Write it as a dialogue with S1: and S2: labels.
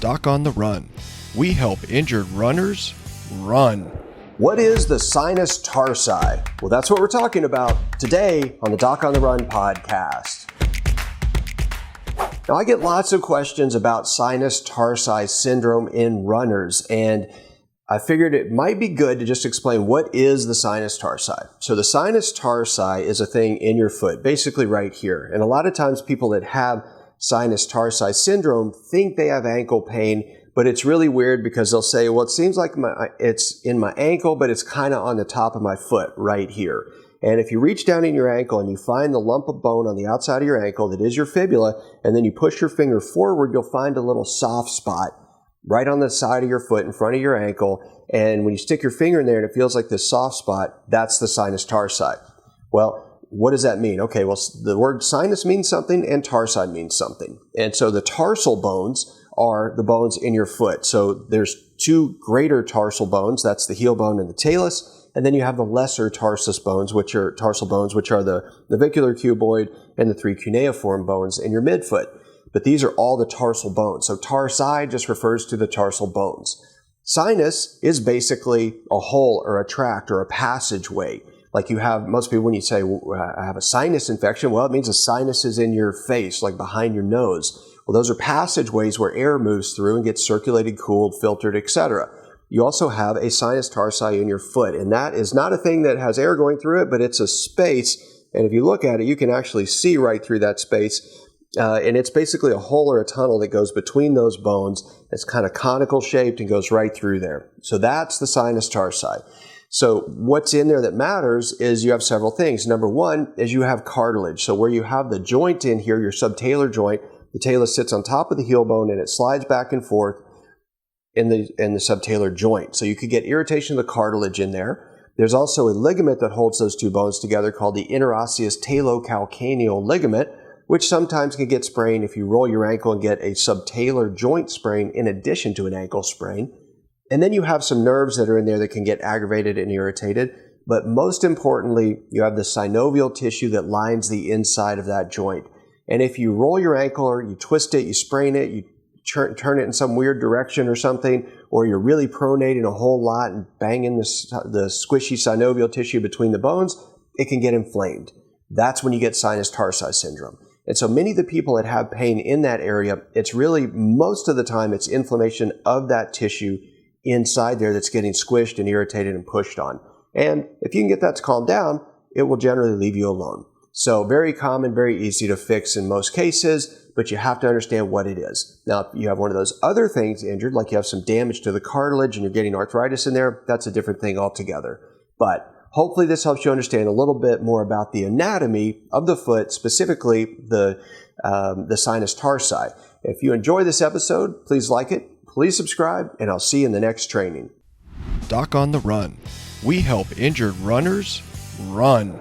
S1: Doc on the Run. We help injured runners run.
S2: What is the sinus tarsi? Well, that's what we're talking about today on the Doc on the Run podcast. Now, I get lots of questions about sinus tarsi syndrome in runners, and I figured it might be good to just explain what is the sinus tarsi. So the sinus tarsi is a thing in your foot, basically right here. And a lot of times people that have sinus tarsi syndrome think they have ankle pain, but it's really weird because they'll say, well, it seems like it's in my ankle, but it's kind of on the top of my foot right here. And if you reach down in your ankle and you find the lump of bone on the outside of your ankle that is your fibula, and then you push your finger forward, you'll find a little soft spot right on the side of your foot in front of your ankle. And when you stick your finger in there and it feels like this soft spot, that's the sinus tarsi. Well, what does that mean? Okay, well, the word sinus means something and tarsi means something. And so the tarsal bones are the bones in your foot. So there's two greater tarsal bones, that's the heel bone and the talus, and then you have the lesser tarsal bones, which are the navicular cuboid and the three cuneiform bones in your midfoot. But these are all the tarsal bones. So tarsi just refers to the tarsal bones. Sinus is basically a hole or a tract or a passageway. Like you have, most people, when you say, I have a sinus infection, well, it means a sinus is in your face, like behind your nose. Well, those are passageways where air moves through and gets circulated, cooled, filtered, etc. You also have a sinus tarsi in your foot, and that is not a thing that has air going through it, but it's a space, and if you look at it, you can actually see right through that space, and it's basically a hole or a tunnel that goes between those bones. It's kind of conical shaped and goes right through there. So that's the sinus tarsi. So what's in there that matters is you have several things. Number one is you have cartilage. So where you have the joint in here, your subtalar joint, the talus sits on top of the heel bone and it slides back and forth in the subtalar joint. So you could get irritation of the cartilage in there. There's also a ligament that holds those two bones together called the interosseous talocalcaneal ligament, which sometimes can get sprained if you roll your ankle and get a subtalar joint sprain in addition to an ankle sprain. And then you have some nerves that are in there that can get aggravated and irritated. But most importantly, you have the synovial tissue that lines the inside of that joint. And if you roll your ankle or you twist it, you sprain it, you turn it in some weird direction or something, or you're really pronating a whole lot and banging the squishy synovial tissue between the bones, it can get inflamed. That's when you get sinus tarsi syndrome. And so many of the people that have pain in that area, it's really, most of the time, it's inflammation of that tissue inside there that's getting squished and irritated and pushed on. And if you can get that to calm down, it will generally leave you alone. So very common, very easy to fix in most cases, but you have to understand what it is. Now, if you have one of those other things injured, like you have some damage to the cartilage and you're getting arthritis in there, that's a different thing altogether. But hopefully this helps you understand a little bit more about the anatomy of the foot, specifically the sinus tarsi. If you enjoy this episode, please like it, please subscribe, and I'll see you in the next training.
S1: Doc on the Run. We help injured runners run.